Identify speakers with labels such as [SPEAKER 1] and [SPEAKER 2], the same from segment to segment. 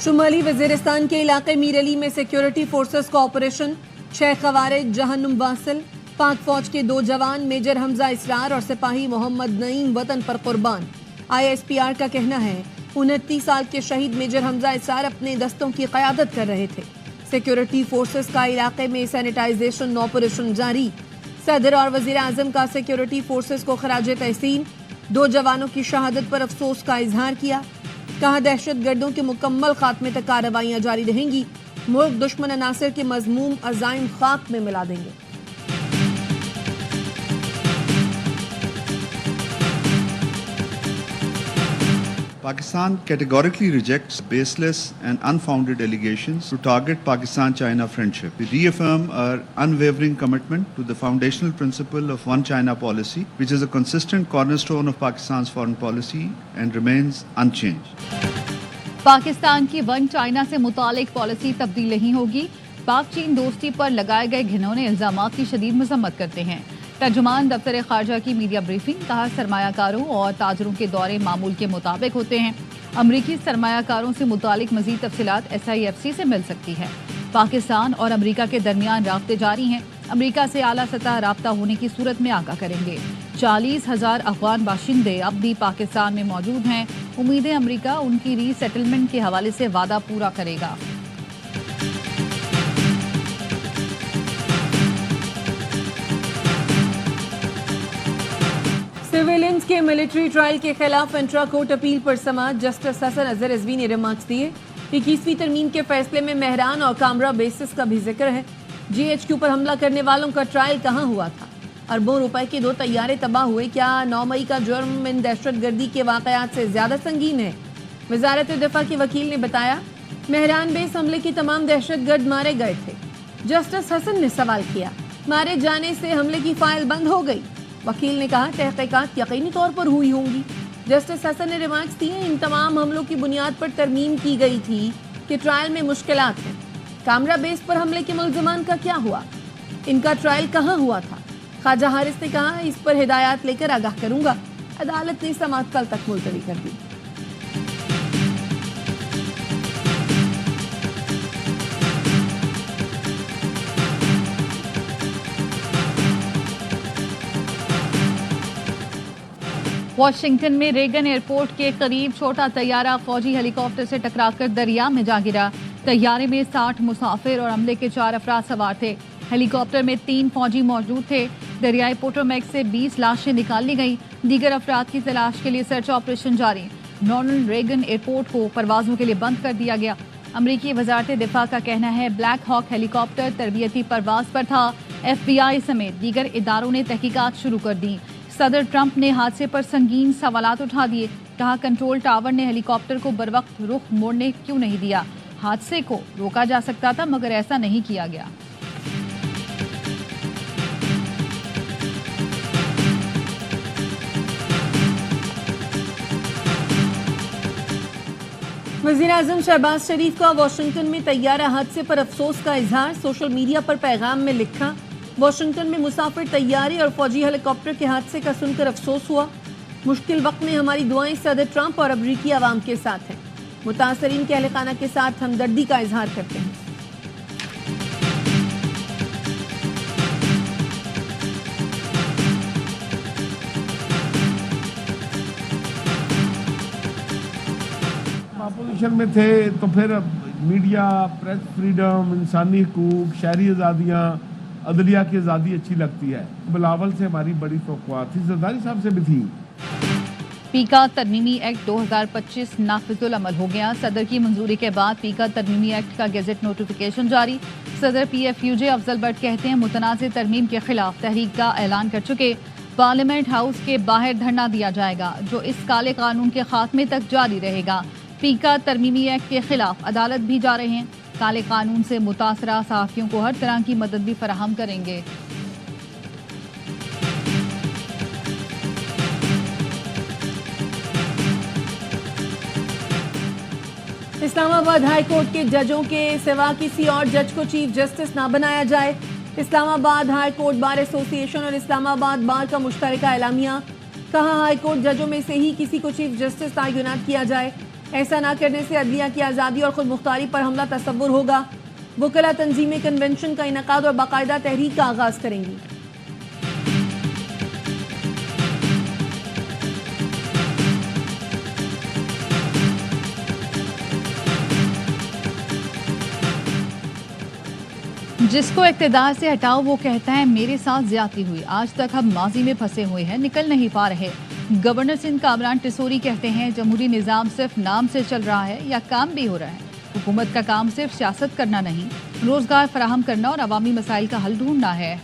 [SPEAKER 1] شمالی وزیرستان کے علاقے میر علی میں سیکیورٹی فورسز کا آپریشن، 6 خوارج جہنم واصل، پاک فوج کے 2 جوان میجر حمزہ اسرار اور سپاہی محمد نعیم وطن پر قربان۔ ISPR کا کہنا ہے 29 سال کے شہید میجر حمزہ اسرار اپنے دستوں کی قیادت کر رہے تھے۔ سیکیورٹی فورسز کا علاقے میں سینیٹائزیشن آپریشن جاری۔ صدر اور وزیر اعظم کا سیکیورٹی فورسز کو خراج تحسین، 2 جوانوں کی شہادت پر افسوس کا اظہار کیا۔ کہا دہشت گردوں کے مکمل خاتمے تک کارروائیاں جاری رہیں گی، ملک دشمن عناصر کے مذموم عزائم خاک میں ملا دیں گے۔
[SPEAKER 2] Pakistan categorically rejects baseless and unfounded allegations to target Pakistan-China friendship. We reaffirm our unwavering commitment to the foundational principle of One China policy, which is a consistent cornerstone of Pakistan's foreign policy and remains unchanged.
[SPEAKER 3] Pakistan کی one China سے متعلق policy تبدیل نہیں ہوگی۔ پاک چین دوستی پر لگائے گئے گھنونے الزامات کی شدید مذمت کرتے ہیں۔ ترجمان دفتر خارجہ کی میڈیا بریفنگ، کہا سرمایہ کاروں اور تاجروں کے دورے معمول کے مطابق ہوتے ہیں۔ امریکی سرمایہ کاروں سے متعلق مزید تفصیلات SIFC سے مل سکتی ہے۔ پاکستان اور امریکہ کے درمیان رابطے جاری ہیں۔ امریکہ سے اعلیٰ سطح رابطہ ہونے کی صورت میں آگاہ کریں گے۔ 40,000 افغان باشندے اب بھی پاکستان میں موجود ہیں۔ امید ہے امریکہ ان کی ری سیٹلمنٹ کے حوالے سے وعدہ پورا کرے گا۔
[SPEAKER 1] سویلینز کے ملٹری ٹرائل کے خلاف انٹرا کورٹ اپیل پر سماعت، جسٹس حسن اظہر رضوی نے ریمارکس دیے۔ 21ویں ترمیم کے فیصلے میں مہران اور کامرا بیسز کا بھی ذکر ہے۔ GHQ پر حملہ کرنے والوں کا ٹرائل کہاں ہوا تھا؟ اربوں روپے کے 2 طیارے تباہ ہوئے، کیا 9 مئی کا جرم ان دہشت گردی کے واقعات سے زیادہ سنگین ہے؟ وزارت دفاع کے وکیل نے بتایا مہران بیس حملے کے تمام دہشت گرد مارے گئے تھے۔ جسٹس حسن نے سوال کیا مارے جانے سے حملے کی فائل بند ہو گئی؟ وکیل نے کہا تحقیقات یقینی طور پر ہوئی ہوں گی۔ جسٹس حسن نے ریمارکس دیے ان تمام حملوں کی بنیاد پر ترمیم کی گئی تھی کہ ٹرائل میں مشکلات ہیں۔ کامرا بیس پر حملے کے ملزمان کا کیا ہوا؟ ان کا ٹرائل کہاں ہوا تھا؟ خواجہ حارث نے کہا اس پر ہدایات لے کر آگاہ کروں گا۔ عدالت نے سماعت کل تک ملتوی کر دی۔
[SPEAKER 3] واشنگٹن میں ریگن ایئرپورٹ کے قریب چھوٹا طیارہ فوجی ہیلی کاپٹر سے ٹکرا کر دریا میں جا گرا۔ طیارے میں 60 مسافر اور عملے کے 4 افراد سوار تھے۔ ہیلی کاپٹر میں 3 فوجی موجود تھے۔ دریائے پوٹومیک سے 20 لاشیں نکال لی گئیں۔ دیگر افراد کی تلاش کے لیے سرچ آپریشن جاری۔ رونلڈ ریگن ایئرپورٹ کو پروازوں کے لیے بند کر دیا گیا۔ امریکی وزارت دفاع کا کہنا ہے بلیک ہاک ہیلی کاپٹر تربیتی پرواز پر تھا۔ FBI سمیت دیگر اداروں نے تحقیقات شروع کر دی۔ صدر ٹرمپ نے حادثے پر سنگین سوالات اٹھا دیے۔ کہا کنٹرول ٹاور نے ہیلی کاپٹر کو بروقت رخ موڑنے کیوں نہیں دیا؟ حادثے کو روکا جا سکتا تھا مگر ایسا نہیں کیا گیا۔
[SPEAKER 1] وزیر اعظم شہباز شریف کا واشنگٹن میں طیارہ حادثے پر افسوس کا اظہار، سوشل میڈیا پر پیغام میں لکھا واشنگٹن میں مسافر طیارے اور فوجی ہیلی کاپٹر کے حادثے کا سن کر افسوس ہوا۔ مشکل وقت میں ہماری دعائیں صدر ٹرمپ اور امریکی عوام کے ساتھ ہیں۔ متاثرین کے اہل خانہ کے ساتھ ہمدردی کا اظہار کرتے ہیں۔
[SPEAKER 4] اپوزیشن میں تھے تو پھر میڈیا، پریس فریڈم، انسانی حقوق، شہری آزادیاں، عدلیہ کی آزادی اچھی لگتی ہے۔ بلاول سے ہماری بڑی توقعات تھی، زرداری صاحب سے بھی تھی۔
[SPEAKER 3] پیکا ترمیمی ایکٹ 2025 نافذ العمل ہو گیا۔ صدر کی منظوری کے بعد پیکا ترمیمی ایکٹ کا گیزٹ نوٹیفیکیشن جاری۔ صدر PFUJ افضل بٹ کہتے ہیں متنازع ترمیم کے خلاف تحریک کا اعلان کر چکے۔ پارلیمنٹ ہاؤس کے باہر دھرنا دیا جائے گا جو اس کالے قانون کے خاتمے تک جاری رہے گا۔ پیکا ترمیمی ایکٹ کے خلاف عدالت بھی جا رہے ہیں۔ کالے قانون سے متاثرہ صحافیوں کو ہر طرح کی مدد بھی فراہم کریں گے۔
[SPEAKER 1] اسلام آباد ہائی کورٹ کے ججوں کے سوا کسی اور جج کو چیف جسٹس نہ بنایا جائے۔ اسلام آباد ہائی کورٹ بار ایسوسی ایشن اور اسلام آباد بار کا مشترکہ اعلامیہ، کہا ہائی کورٹ ججوں میں سے ہی کسی کو چیف جسٹس تعینات کیا جائے۔ ایسا نہ کرنے سے عدلیہ کی آزادی اور خود مختاری پر حملہ تصور ہوگا. وکلا تنظیمیں کنونشن کا انعقاد اور باقاعدہ تحریک کا آغاز کریں گی.
[SPEAKER 3] جس کو اقتدار سے ہٹاؤ وہ کہتا ہے میرے ساتھ زیادتی ہوئی. آج تک ہم ماضی میں پھنسے ہوئے ہیں, نکل نہیں پا رہے. گورنر سندھ کامران ٹسوری کہتے ہیں جمہوری نظام صرف نام سے چل رہا ہے یا کام بھی ہو رہا ہے. حکومت کا کام صرف سیاست کرنا نہیں, روزگار فراہم کرنا اور عوامی مسائل کا حل ڈھونڈنا ہے.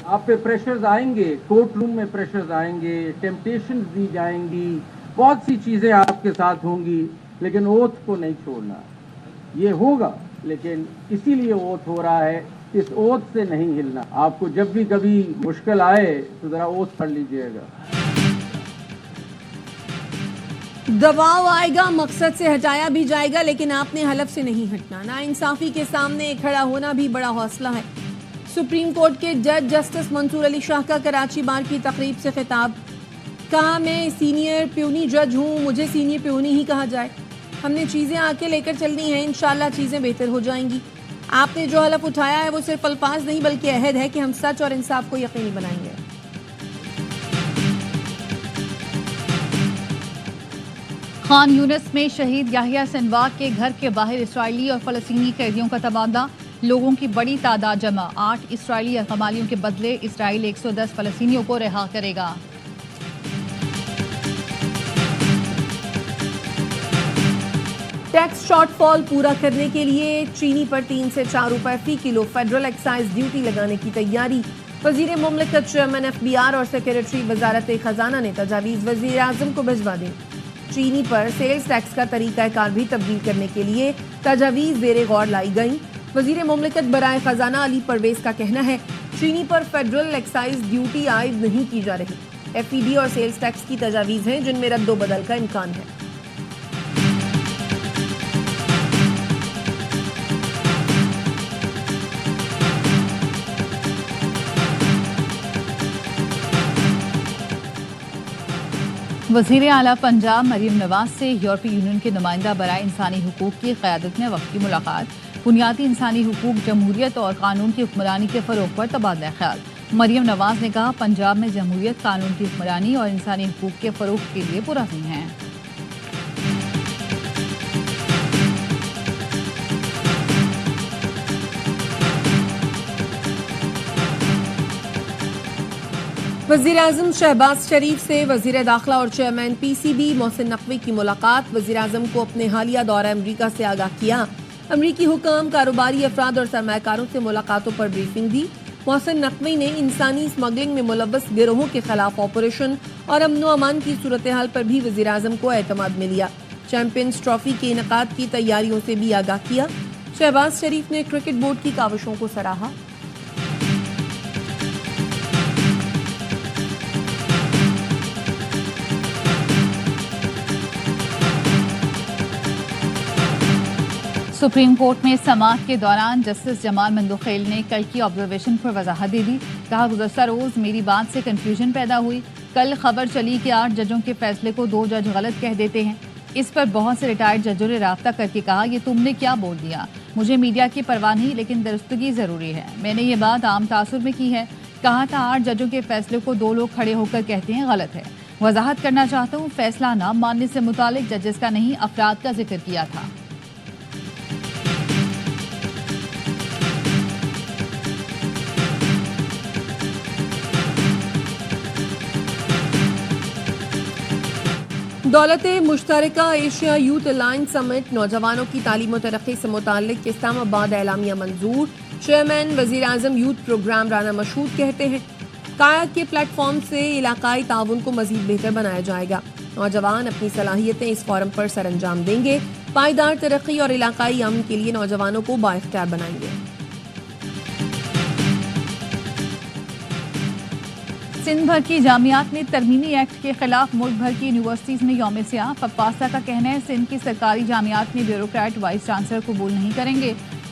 [SPEAKER 5] آپ پہ پریشرز آئیں گے, کورٹ روم میں پریشرز آئیں گے, ٹیمپٹیشنز دی جائیں گی, بہت سی چیزیں آپ کے ساتھ ہوں گی, لیکن اوتھ کو نہیں چھوڑنا. یہ ہوگا لیکن اسی لیے اوتھ ہو رہا ہے, اس اوتھ سے نہیں ہلنا. آپ کو جب بھی کبھی مشکل آئے تو ذرا اوتھ پڑھ لیجئے گا.
[SPEAKER 1] دباؤ آئے گا, مقصد سے ہٹایا بھی جائے گا, لیکن آپ نے حلف سے نہیں ہٹنا. ناانصافی کے سامنے کھڑا ہونا بھی بڑا حوصلہ ہے. سپریم کورٹ کے جج جسٹس منصور علی شاہ کا کراچی بار کی تقریب سے خطاب. کہا میں سینئر پیونی جج ہوں, مجھے سینئر پیونی ہی کہا جائے. ہم نے چیزیں آگے لے کر چلنی ہیں, انشاءاللہ چیزیں بہتر ہو جائیں گی. آپ نے جو حلف اٹھایا ہے وہ صرف الفاظ نہیں بلکہ عہد ہے کہ ہم سچ اور انصاف کو یقینی بنائیں گے.
[SPEAKER 3] خان یونس میں شہید یحییٰ سنوار کے گھر کے باہر اسرائیلی اور فلسطینی قیدیوں کا تبادلہ. لوگوں کی بڑی تعداد جمع. 8 اسرائیلی حمالیوں کے بدلے اسرائیل 110 فلسطینیوں کو رہا کرے گا.
[SPEAKER 1] ٹیکس شارٹ فال پورا کرنے کے لیے چینی پر 3 سے 4 روپے فی کلو فیڈرل ایکسائز ڈیوٹی لگانے کی تیاری. وزیر مملکت چیئرمین FBR اور سیکریٹری وزارت خزانہ نے تجاویز وزیر اعظم کو بھجوا دی. چینی پر سیلز ٹیکس کا طریقہ کار بھی تبدیل کرنے کے لیے تجاویز زیر غور لائی گئیں. وزیر مملکت برائے خزانہ علی پرویز کا کہنا ہے چینی پر فیڈرل ایکسائز ڈیوٹی عائد نہیں کی جا رہی. FED اور سیلز ٹیکس کی تجاویز ہیں جن میں رد و بدل کا امکان ہے.
[SPEAKER 3] وزیر اعلیٰ پنجاب مریم نواز سے یورپی یونین کے نمائندہ برائے انسانی حقوق کی قیادت میں وقتی ملاقات. بنیادی انسانی حقوق, جمہوریت اور قانون کی حکمرانی کے فروغ پر تبادلہ خیال. مریم نواز نے کہا پنجاب میں جمہوریت, قانون کی حکمرانی اور انسانی حقوق کے فروغ کے لیے پرعزم ہیں.
[SPEAKER 1] وزیر اعظم شہباز شریف سے وزیر داخلہ اور چیئرمین PCB محسن نقوی کی ملاقات. وزیر اعظم کو اپنے حالیہ دورہ امریکہ سے آگاہ کیا. امریکی حکام, کاروباری افراد اور سرمایہ کاروں سے ملاقاتوں پر بریفنگ دی. محسن نقوی نے انسانی اسمگلنگ میں ملوث گروہوں کے خلاف آپریشن اور امن و امان کی صورتحال پر بھی وزیر اعظم کو اعتماد میں لیا. چیمپئنز ٹرافی کے انعقاد کی تیاریوں سے بھی آگاہ کیا. شہباز شریف نے کرکٹ بورڈ کی کاوشوں کو سراہا.
[SPEAKER 3] سپریم کورٹ میں سماعت کے دوران جسٹس جمال مندوخیل نے کل کی آبزرویشن پر وضاحت دے دی. کہا گزشتہ روز میری بات سے کنفیوژن پیدا ہوئی. کل خبر چلی کہ 8 ججوں کے فیصلے کو 2 جج غلط کہہ دیتے ہیں. اس پر بہت سے ریٹائرڈ ججوں نے رابطہ کر کے کہا یہ تم نے کیا بول دیا. مجھے میڈیا کی پرواہ نہیں لیکن درستگی ضروری ہے. میں نے یہ بات عام تاثر میں کی ہے. کہا تھا 8 ججوں کے فیصلے کو 2 لوگ کھڑے ہو کر کہتے ہیں غلط ہے. وضاحت کرنا چاہتا ہوں فیصلہ نہ ماننے سے متعلق ججز کا نہیں افراد کا ذکر کیا تھا.
[SPEAKER 1] دولت مشترکہ ایشیا یوتھ الائنس سمٹ نوجوانوں کی تعلیم و ترقی سے متعلق اسلام آباد اعلامیہ منظور. چیئرمین وزیر اعظم یوتھ پروگرام رانا مشہود کہتے ہیں قائد کے پلیٹ فارم سے علاقائی تعاون کو مزید بہتر بنایا جائے گا. نوجوان اپنی صلاحیتیں اس فورم پر سر انجام دیں گے. پائیدار ترقی اور علاقائی امن کے لیے نوجوانوں کو بااختیار بنائیں گے.
[SPEAKER 3] سندھ بھر کی جامعات میں ترمیمی ایکٹ کے خلاف ملک بھر کی یونیورسٹیز میں یوم سیاہ. پپاسا کا کہنا ہے سندھ کی سرکاری جامعات میں بیوروکریٹ وائس چانسلر قبول نہیں کریں گے.